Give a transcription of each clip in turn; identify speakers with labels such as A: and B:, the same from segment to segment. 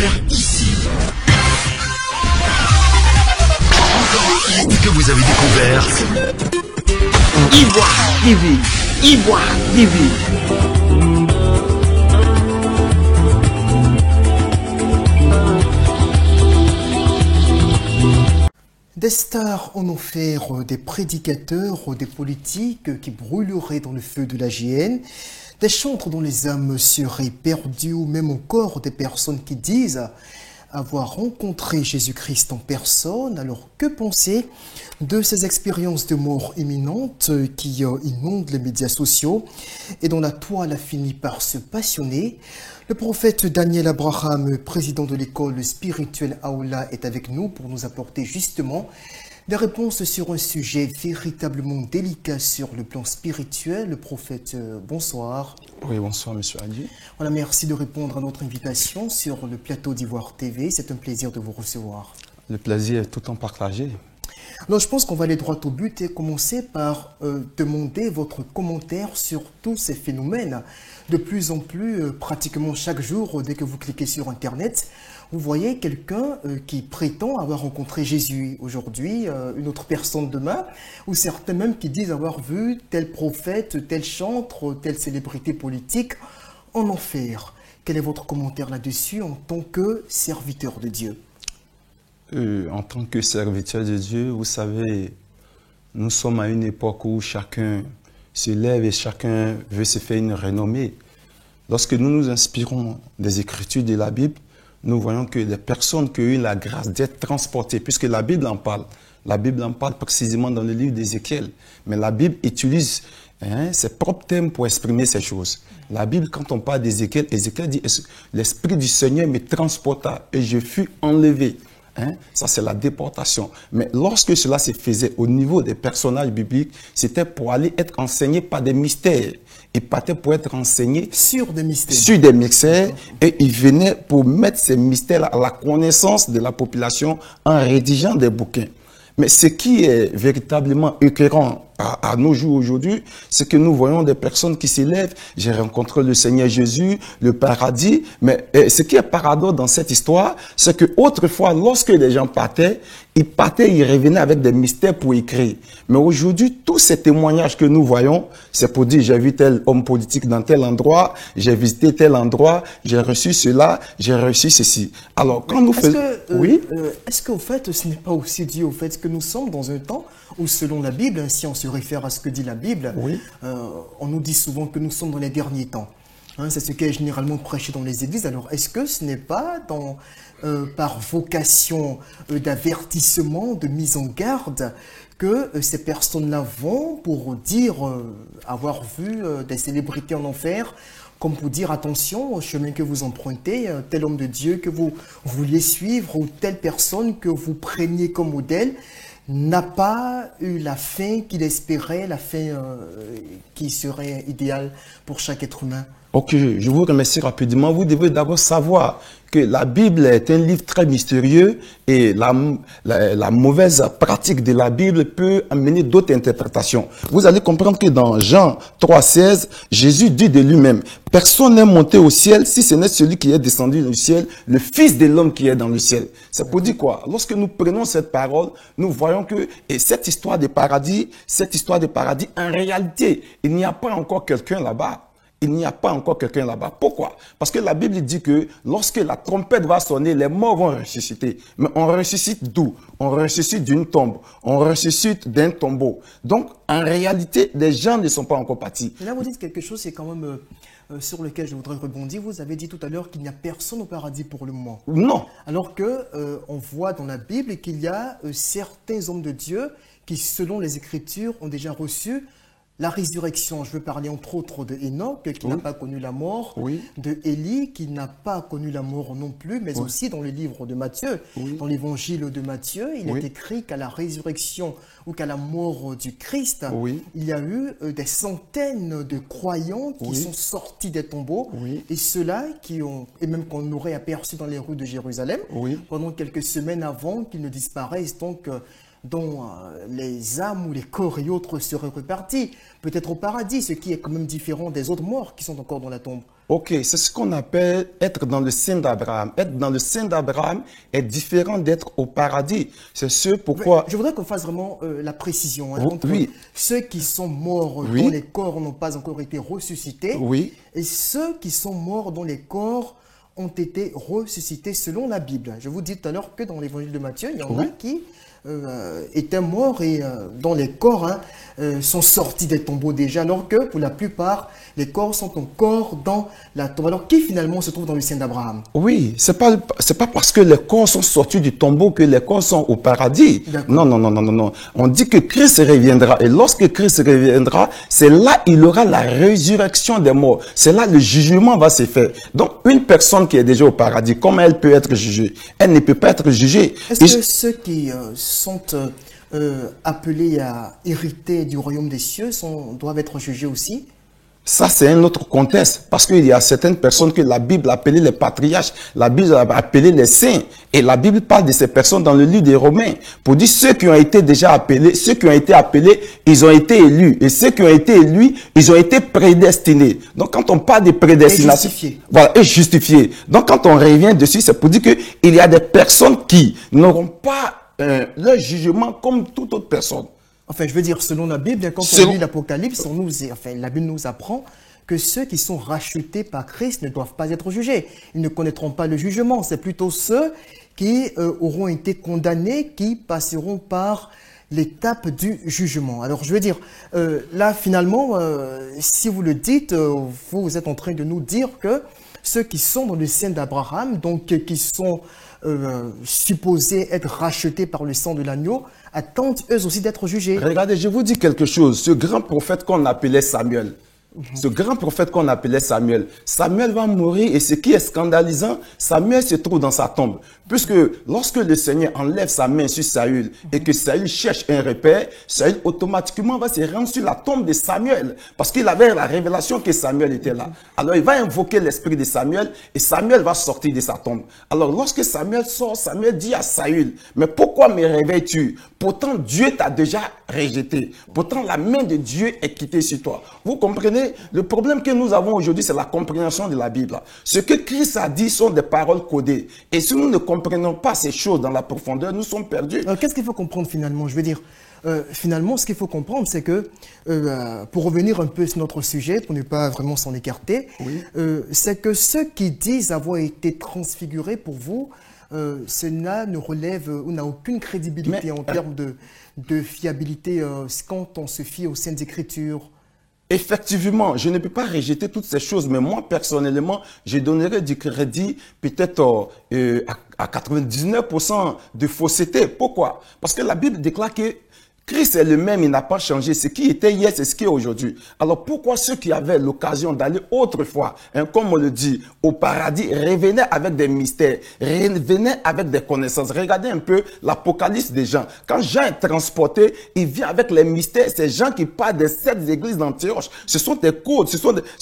A: découvert ici. Encore un hit que vous avez découvert. Ivoire TV. Ivoire TV.
B: Des stars en offert, des prédicateurs, des politiques qui brûleraient dans le feu de la GN, des chantres dont les âmes seraient perdues ou même encore des personnes qui disent avoir rencontré Jésus-Christ en personne. Alors que penser de ces expériences de mort imminente qui inondent les médias sociaux et dont la toile a fini par se passionner? Le prophète Daniel Abraham, président de l'école spirituelle Aoula, est avec nous pour nous apporter justement des réponses sur un sujet véritablement délicat sur le plan spirituel. Le prophète, bonsoir.
C: Oui, bonsoir, monsieur Adi.
B: Voilà, merci de répondre à notre invitation sur le plateau d'Ivoire TV. C'est un plaisir de vous recevoir.
C: Le plaisir est tout en partagé.
B: Alors, je pense qu'on va aller droit au but et commencer par demander votre commentaire sur tous ces phénomènes. De plus en plus, pratiquement chaque jour, dès que vous cliquez sur Internet, vous voyez quelqu'un qui prétend avoir rencontré Jésus aujourd'hui, une autre personne demain, ou certains même qui disent avoir vu tel prophète, tel chantre, telle célébrité politique en enfer. Quel est votre commentaire là-dessus en tant que serviteur de Dieu?
C: En tant que serviteur de Dieu, vous savez, nous sommes à une époque où chacun se lève et chacun veut se faire une renommée. Lorsque nous nous inspirons des Écritures de la Bible, nous voyons que les personnes qui ont eu la grâce d'être transportées, puisque la Bible en parle précisément dans le livre d'Ézéchiel, mais la Bible utilise ses propres termes pour exprimer ces choses. La Bible, quand on parle d'Ézéchiel, Ézéchiel dit « L'Esprit du Seigneur me transporta et je fus enlevé ». Ça, c'est la déportation. Mais lorsque cela se faisait au niveau des personnages bibliques, c'était pour aller être enseigné par des mystères. Ils partaient pour être enseignés
B: sur des mystères.
C: Sur des mystères, et ils venaient pour mettre ces mystères à la connaissance de la population en rédigeant des bouquins. Mais ce qui est véritablement éclairant à nos jours aujourd'hui, c'est que nous voyons des personnes qui s'élèvent. J'ai rencontré le Seigneur Jésus, le paradis. Mais ce qui est paradoxe dans cette histoire, c'est que autrefois, lorsque les gens partaient, ils revenaient avec des mystères pour écrire. Mais aujourd'hui, tous ces témoignages que nous voyons, c'est pour dire j'ai vu tel homme politique dans tel endroit, j'ai visité tel endroit, j'ai reçu cela, j'ai reçu ceci. Alors, quand nous faisons...
B: Oui. Est-ce qu'au fait, ce n'est pas aussi dû au fait que nous sommes dans un temps où, selon la Bible, si on se réfère à ce que dit la Bible, on nous dit souvent que nous sommes dans les derniers temps. C'est ce qui est généralement prêché dans les églises. Alors, est-ce que ce n'est pas par vocation d'avertissement, de mise en garde, que ces personnes-là vont pour dire avoir vu des célébrités en enfer, comme pour dire attention au chemin que vous empruntez, tel homme de Dieu que vous vouliez suivre ou telle personne que vous preniez comme modèle n'a pas eu la fin qu'il espérait, la fin qui serait idéale pour chaque être humain?
C: Ok, je vous remercie rapidement. Vous devez d'abord savoir que la Bible est un livre très mystérieux et la mauvaise pratique de la Bible peut amener d'autres interprétations. Vous allez comprendre que dans Jean 3,16, Jésus dit de lui-même, « Personne n'est monté au ciel si ce n'est celui qui est descendu du ciel, le Fils de l'homme qui est dans le ciel. » C'est pour dire quoi? Lorsque nous prenons cette parole, nous voyons que cette histoire de paradis, en réalité, il n'y a pas encore quelqu'un là-bas. Il n'y a pas encore quelqu'un là-bas. Pourquoi? Parce que la Bible dit que lorsque la trompette va sonner, les morts vont ressusciter. Mais on ressuscite d'où? On ressuscite d'une tombe. On ressuscite d'un tombeau. Donc, en réalité, les gens ne sont pas encore partis.
B: Là, vous dites quelque chose, c'est quand même sur lequel je voudrais rebondir. Vous avez dit tout à l'heure qu'il n'y a personne au paradis pour le moment.
C: Non.
B: Alors que on voit dans la Bible qu'il y a certains hommes de Dieu qui, selon les Écritures, ont déjà reçu la résurrection. Je veux parler entre autres de Enoch qui n'a pas connu la mort, de Élie qui n'a pas connu la mort non plus, mais aussi dans le livre de Matthieu, dans l'évangile de Matthieu, il est écrit qu'à la résurrection ou qu'à la mort du Christ, il y a eu des centaines de croyants qui sont sortis des tombeaux et ceux-là et même qu'on aurait aperçu dans les rues de Jérusalem pendant quelques semaines avant qu'ils ne disparaissent. Donc, dont les âmes ou les corps et autres seraient repartis, peut-être au paradis, ce qui est quand même différent des autres morts qui sont encore dans la tombe.
C: Ok, c'est ce qu'on appelle être dans le sein d'Abraham. Être dans le sein d'Abraham est différent d'être au paradis. C'est ce pourquoi...
B: Je voudrais qu'on fasse vraiment la précision entre ceux qui sont morts dont les corps n'ont pas encore été ressuscités et ceux qui sont morts dont les corps ont été ressuscités selon la Bible. Je vous dis tout à l'heure que dans l'évangile de Matthieu, il y en a qui étaient morts et dont les corps sont sortis des tombeaux déjà, alors que pour la plupart, les corps sont encore dans la tombe. Alors qui finalement se trouve dans le sein d'Abraham?
C: Oui, c'est pas parce que les corps sont sortis du tombeau que les corps sont au paradis. Non, non, non, non, non, non. On dit que Christ reviendra et lorsque Christ reviendra, c'est là il aura la résurrection des morts. C'est là le jugement va se faire. Donc une personne qui est déjà au paradis, comment elle peut être jugée? Elle ne peut pas être jugée.
B: Est-ce que ceux qui sont appelés à hériter du royaume des cieux doivent être jugés aussi?
C: Ça, c'est un autre contexte, parce qu'il y a certaines personnes que la Bible appelait les patriarches, la Bible appelait les saints, et la Bible parle de ces personnes dans le livre des Romains, pour dire ceux qui ont été déjà appelés, ceux qui ont été appelés, ils ont été élus, et ceux qui ont été élus, ils ont été prédestinés. Donc, quand on parle de prédestination, et justifiés. Donc, quand on revient dessus, c'est pour dire qu'il y a des personnes qui n'auront pas leur jugement comme toute autre personne.
B: Enfin, je veux dire, selon la Bible, quand on lit l'Apocalypse, la Bible nous apprend que ceux qui sont rachetés par Christ ne doivent pas être jugés. Ils ne connaîtront pas le jugement. C'est plutôt ceux qui auront été condamnés, qui passeront par l'étape du jugement. Alors, je veux dire, là, finalement, si vous le dites, vous êtes en train de nous dire que ceux qui sont dans le sein d'Abraham, donc qui sont supposés être rachetés par le sang de l'agneau, attendent eux aussi d'être jugés.
C: Regardez, je vous dis quelque chose. Ce grand prophète qu'on appelait Samuel, Samuel va mourir et ce qui est scandalisant, Samuel se trouve dans sa tombe. Puisque lorsque le Seigneur enlève sa main sur Saül et que Saül cherche un repère, Saül automatiquement va se rendre sur la tombe de Samuel parce qu'il avait la révélation que Samuel était là. Alors il va invoquer l'esprit de Samuel et Samuel va sortir de sa tombe. Alors lorsque Samuel sort, Samuel dit à Saül, mais pourquoi me réveilles-tu? Pourtant Dieu t'a déjà rejeté. Pourtant la main de Dieu est quittée sur toi. Vous comprenez? Le problème que nous avons aujourd'hui, c'est la compréhension de la Bible. Ce que Christ a dit sont des paroles codées. Et si nous ne comprenons pas ces choses dans la profondeur, nous sommes perdus.
B: Qu'est-ce qu'il faut comprendre finalement? Je veux dire, finalement, ce qu'il faut comprendre, c'est que, pour revenir un peu sur notre sujet, pour ne pas vraiment s'en écarter, c'est que ceux qui disent avoir été transfigurés pour vous, cela ne relève ou n'a aucune crédibilité en termes de fiabilité quand on se fie aux Saintes Écritures.
C: Effectivement, je ne peux pas rejeter toutes ces choses, mais moi, personnellement, je donnerais du crédit peut-être à 99% de fausseté. Pourquoi? Parce que la Bible déclare que Christ est le même, il n'a pas changé. Ce qui était hier, c'est ce qui est aujourd'hui. Alors pourquoi ceux qui avaient l'occasion d'aller autrefois, comme on le dit, au paradis, revenaient avec des mystères, revenaient avec des connaissances? Regardez un peu l'Apocalypse des gens. Quand Jean est transporté, il vient avec les mystères. Ces gens qui parlent des 7 églises d'Antioche, ce sont des codes, ce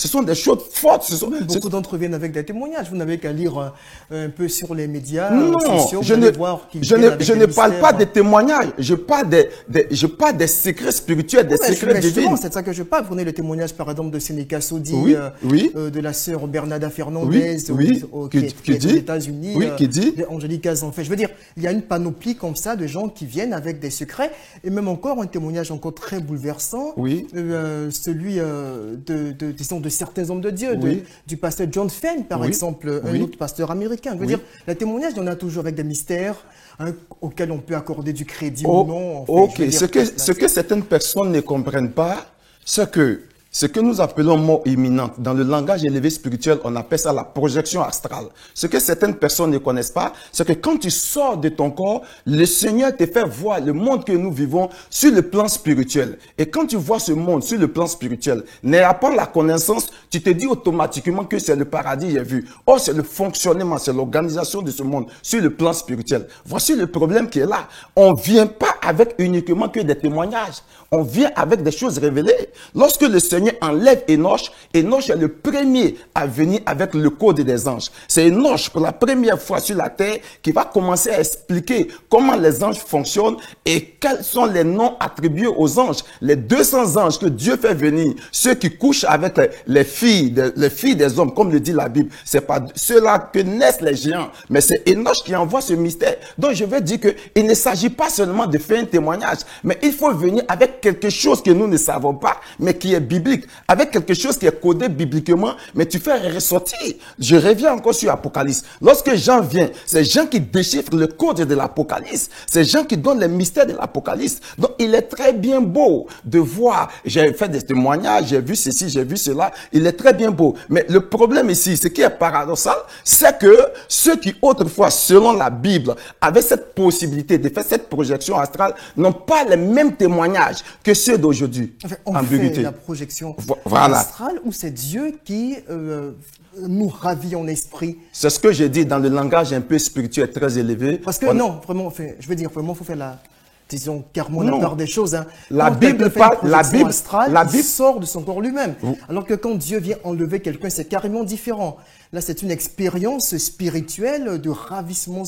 C: sont des choses fortes.
B: Beaucoup d'entre eux viennent avec des témoignages. Vous n'avez qu'à lire un peu sur les médias
C: sociaux. Je ne parle pas des témoignages. Je parle des secrets spirituels, des secrets divins.
B: C'est de ça que je parle. Vous prenez le témoignage, par exemple, de Sénéca Sodi, de la sœur Bernada Fernandez, qui est aux États-Unis, d'Angélique Azan. Je veux dire, il y a une panoplie comme ça de gens qui viennent avec des secrets, et même encore un témoignage encore très bouleversant, celui de certains hommes de Dieu, du pasteur John Fenn, par exemple, un autre pasteur américain. Je veux dire, le témoignage, il y en a toujours avec des mystères auxquels on peut accorder du crédit ou non.
C: Ce que certaines personnes ne comprennent pas, c'est que ce que nous appelons mort imminente, dans le langage élevé spirituel, on appelle ça la projection astrale. Ce que certaines personnes ne connaissent pas, c'est que quand tu sors de ton corps, le Seigneur te fait voir le monde que nous vivons sur le plan spirituel. Et quand tu vois ce monde sur le plan spirituel, n'ayant pas la connaissance, tu te dis automatiquement que c'est le paradis j'ai vu. Or, c'est le fonctionnement, c'est l'organisation de ce monde sur le plan spirituel. Voici le problème qui est là. On ne vient pas avec uniquement que des témoignages. On vient avec des choses révélées. Lorsque le Seigneur enlève Enoch, Enoch est le premier à venir avec le code des anges. C'est Enoch pour la première fois sur la terre qui va commencer à expliquer comment les anges fonctionnent et quels sont les noms attribués aux anges. Les 200 anges que Dieu fait venir, ceux qui couchent avec les filles des hommes, comme le dit la Bible, c'est pas ceux-là que naissent les géants, mais c'est Enoch qui envoie ce mystère. Donc je veux dire qu'il ne s'agit pas seulement de faire un témoignage, mais il faut venir avec quelque chose que nous ne savons pas, mais qui est biblique, avec quelque chose qui est codé bibliquement, mais tu fais ressortir. Je reviens encore sur Apocalypse. Lorsque Jean vient, c'est Jean qui déchiffre le code de l'Apocalypse. C'est Jean qui donne les mystères de l'Apocalypse. Donc il est très bien beau de voir, j'ai fait des témoignages, j'ai vu ceci, j'ai vu cela, il est très bien beau. Mais le problème ici, ce qui est paradoxal, c'est que ceux qui autrefois, selon la Bible, avaient cette possibilité de faire cette projection astrale, n'ont pas les mêmes témoignages que ceux d'aujourd'hui.
B: Enfin, on fait la projection astrale ou c'est Dieu qui nous ravit en esprit?
C: C'est ce que j'ai dit dans le langage un peu spirituel très élevé.
B: Parce que non, vraiment, je veux dire, vraiment, il faut faire la... Disons carrément la part des choses. Hein.
C: La Bible parle, la Bible
B: sort de son corps lui-même. Alors que quand Dieu vient enlever quelqu'un, c'est carrément différent. Là, c'est une expérience spirituelle de ravissement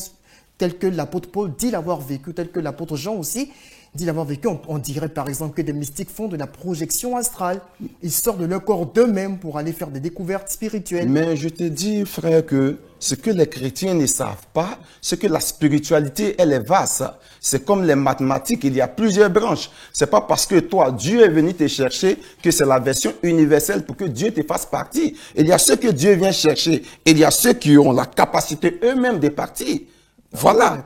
B: tel que l'apôtre Paul dit l'avoir vécu, tel que l'apôtre Jean aussi dit l'avoir vécu. On dirait par exemple que des mystiques font de la projection astrale. Ils sortent de leur corps d'eux-mêmes pour aller faire des découvertes spirituelles.
C: Mais je te dis, frère, que ce que les chrétiens ne savent pas, c'est que la spiritualité, elle est vaste. C'est comme les mathématiques, il y a plusieurs branches. C'est pas parce que toi, Dieu est venu te chercher que c'est la version universelle pour que Dieu te fasse partie. Il y a ceux que Dieu vient chercher. Il y a ceux qui ont la capacité eux-mêmes de partir. Voilà.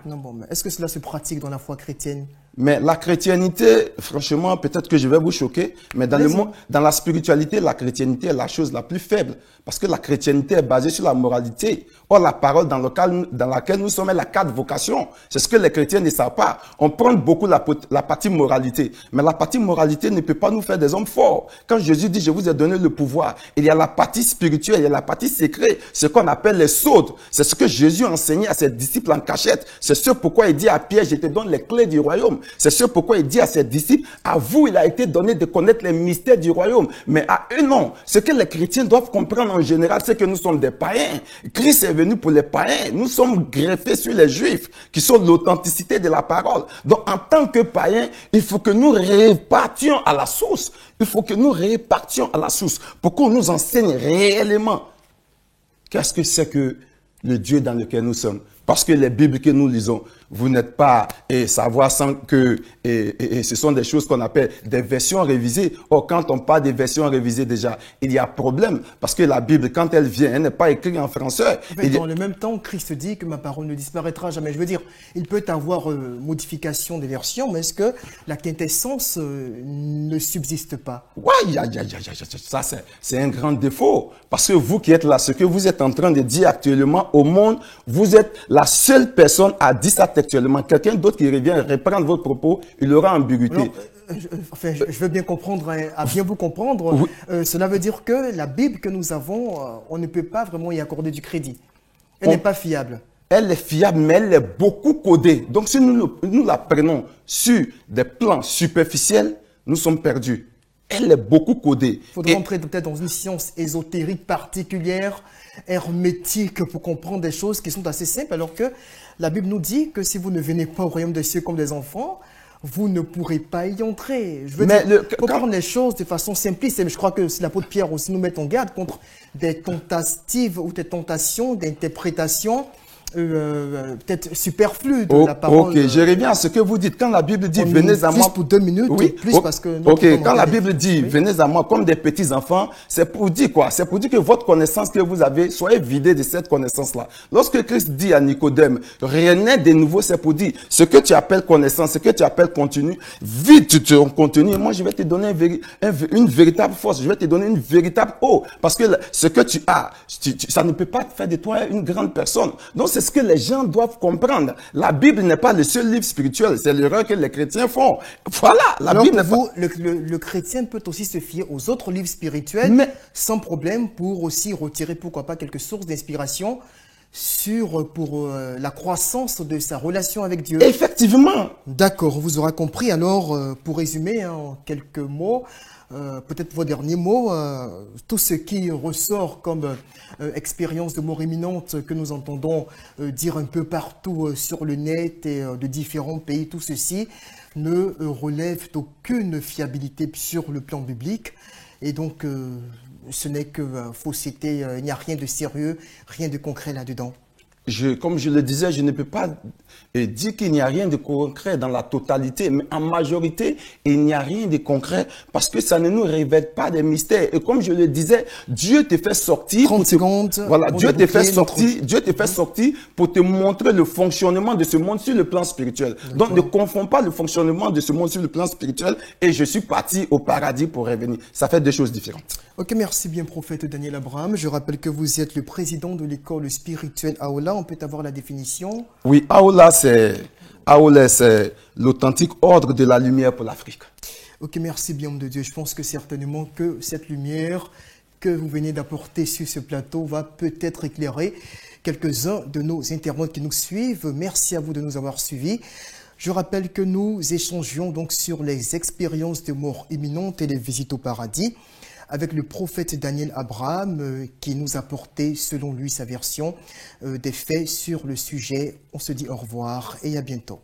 B: Est-ce que cela se pratique dans la foi chrétienne?
C: Mais la chrétienté, franchement, peut-être que je vais vous choquer, mais dans le monde, dans la spiritualité, la chrétienté est la chose la plus faible. Parce que la chrétienté est basée sur la moralité. Or, la parole dans laquelle nous sommes est la carte vocation. C'est ce que les chrétiens ne savent pas. On prend beaucoup la partie moralité. Mais la partie moralité ne peut pas nous faire des hommes forts. Quand Jésus dit, je vous ai donné le pouvoir, il y a la partie spirituelle, il y a la partie secrète. Ce qu'on appelle les sceaux. C'est ce que Jésus enseignait à ses disciples en cachette. C'est ce pourquoi il dit à Pierre, je te donne les clés du royaume. C'est ce pourquoi il dit à ses disciples, à vous, il a été donné de connaître les mystères du royaume. Mais à eux, non. Ce que les chrétiens doivent comprendre en général, c'est que nous sommes des païens. Christ est venu pour les païens. Nous sommes greffés sur les juifs, qui sont l'authenticité de la parole. Donc, en tant que païens, il faut que nous répartions à la source. Il faut que nous répartions à la source pour qu'on nous enseigne réellement qu'est-ce que c'est que le Dieu dans lequel nous sommes. Parce que les Bibles que nous lisons, vous n'êtes pas savoir sans que ce sont des choses qu'on appelle des versions révisées. Or, quand on parle des versions révisées déjà, il y a problème. Parce que la Bible, quand elle vient, elle n'est pas écrite en français.
B: Dans le même temps, Christ dit que ma parole ne disparaîtra jamais. Je veux dire, il peut avoir modification des versions, mais est-ce que la quintessence ne subsiste pas?
C: Oui, ça c'est un grand défaut. Parce que vous qui êtes là, ce que vous êtes en train de dire actuellement au monde, vous êtes la seule personne à dire ça textuellement. Quelqu'un d'autre qui revient reprendre votre propos, il aura ambiguïté.
B: Je veux bien comprendre, à bien vous comprendre. Oui. Cela veut dire que la Bible que nous avons, on ne peut pas vraiment y accorder du crédit. Elle n'est pas fiable.
C: Elle est fiable, mais elle est beaucoup codée. Donc, si nous la prenons sur des plans superficiels, nous sommes perdus. Elle est beaucoup codée.
B: Il faudrait entrer peut-être dans une science ésotérique particulière, hermétique, pour comprendre des choses qui sont assez simples, alors que la Bible nous dit que si vous ne venez pas au royaume des cieux comme des enfants, vous ne pourrez pas y entrer. Je veux dire, comprendre les choses de façon simpliste. Et je crois que l'apôtre Pierre aussi nous met en garde contre des tentatives ou des tentations d'interprétation peut-être superflu de la parole.
C: Ok, je reviens à ce que vous dites. Quand la Bible dit venez à moi.
B: Pour 2 minutes,
C: oui,
B: plus parce que.
C: Ok, quand la Bible dit venez à moi comme des petits enfants, c'est pour dire quoi? C'est pour dire que votre connaissance que vous avez, soyez vidé de cette connaissance-là. Lorsque Christ dit à Nicodème, rien n'est de nouveau, c'est pour dire ce que tu appelles connaissance, ce que tu appelles contenu, vide ton contenu. Moi, je vais te donner une véritable force. Je vais te donner une véritable eau. Parce que ce que tu as, ça ne peut pas faire de toi une grande personne. Donc, c'est ce que les gens doivent comprendre. La Bible n'est pas le seul livre spirituel. C'est l'erreur que les chrétiens font. Voilà. La Bible
B: le chrétien peut aussi se fier aux autres livres spirituels sans problème pour aussi retirer, pourquoi pas, quelques sources d'inspiration pour la croissance de sa relation avec Dieu.
C: Effectivement.
B: D'accord, on vous aura compris. Alors, pour résumer hein, en quelques mots, peut-être vos derniers mots, tout ce qui ressort comme expérience de mort imminente que nous entendons dire un peu partout sur le net et de différents pays, tout ceci ne relève d'aucune fiabilité sur le plan biblique. Et donc, ce n'est que fausseté, il n'y a rien de sérieux, rien de concret là-dedans.
C: Comme je le disais, je ne peux pas dire qu'il n'y a rien de concret dans la totalité, mais en majorité, il n'y a rien de concret parce que ça ne nous révèle pas des mystères. Et comme je le disais, Dieu te fait sortir.
B: 30 secondes.
C: Voilà, Dieu te fait sortir pour te montrer le fonctionnement de ce monde sur le plan spirituel. Donc, ne confonds pas le fonctionnement de ce monde sur le plan spirituel et je suis parti au paradis pour revenir. Ça fait deux choses différentes.
B: Ok, merci bien, prophète Daniel Abraham. Je rappelle que vous êtes le président de l'école spirituelle Aola. On peut avoir la définition?
C: Oui, Aola, c'est l'authentique ordre de la lumière pour l'Afrique.
B: Ok, merci bien, homme de Dieu. Je pense que certainement que cette lumière que vous venez d'apporter sur ce plateau va peut-être éclairer quelques-uns de nos internautes qui nous suivent. Merci à vous de nous avoir suivis. Je rappelle que nous échangions donc sur les expériences de mort imminente et les visites au paradis avec le prophète Daniel Abraham qui nous a apporté, selon lui, sa version des faits sur le sujet. On se dit au revoir et à bientôt.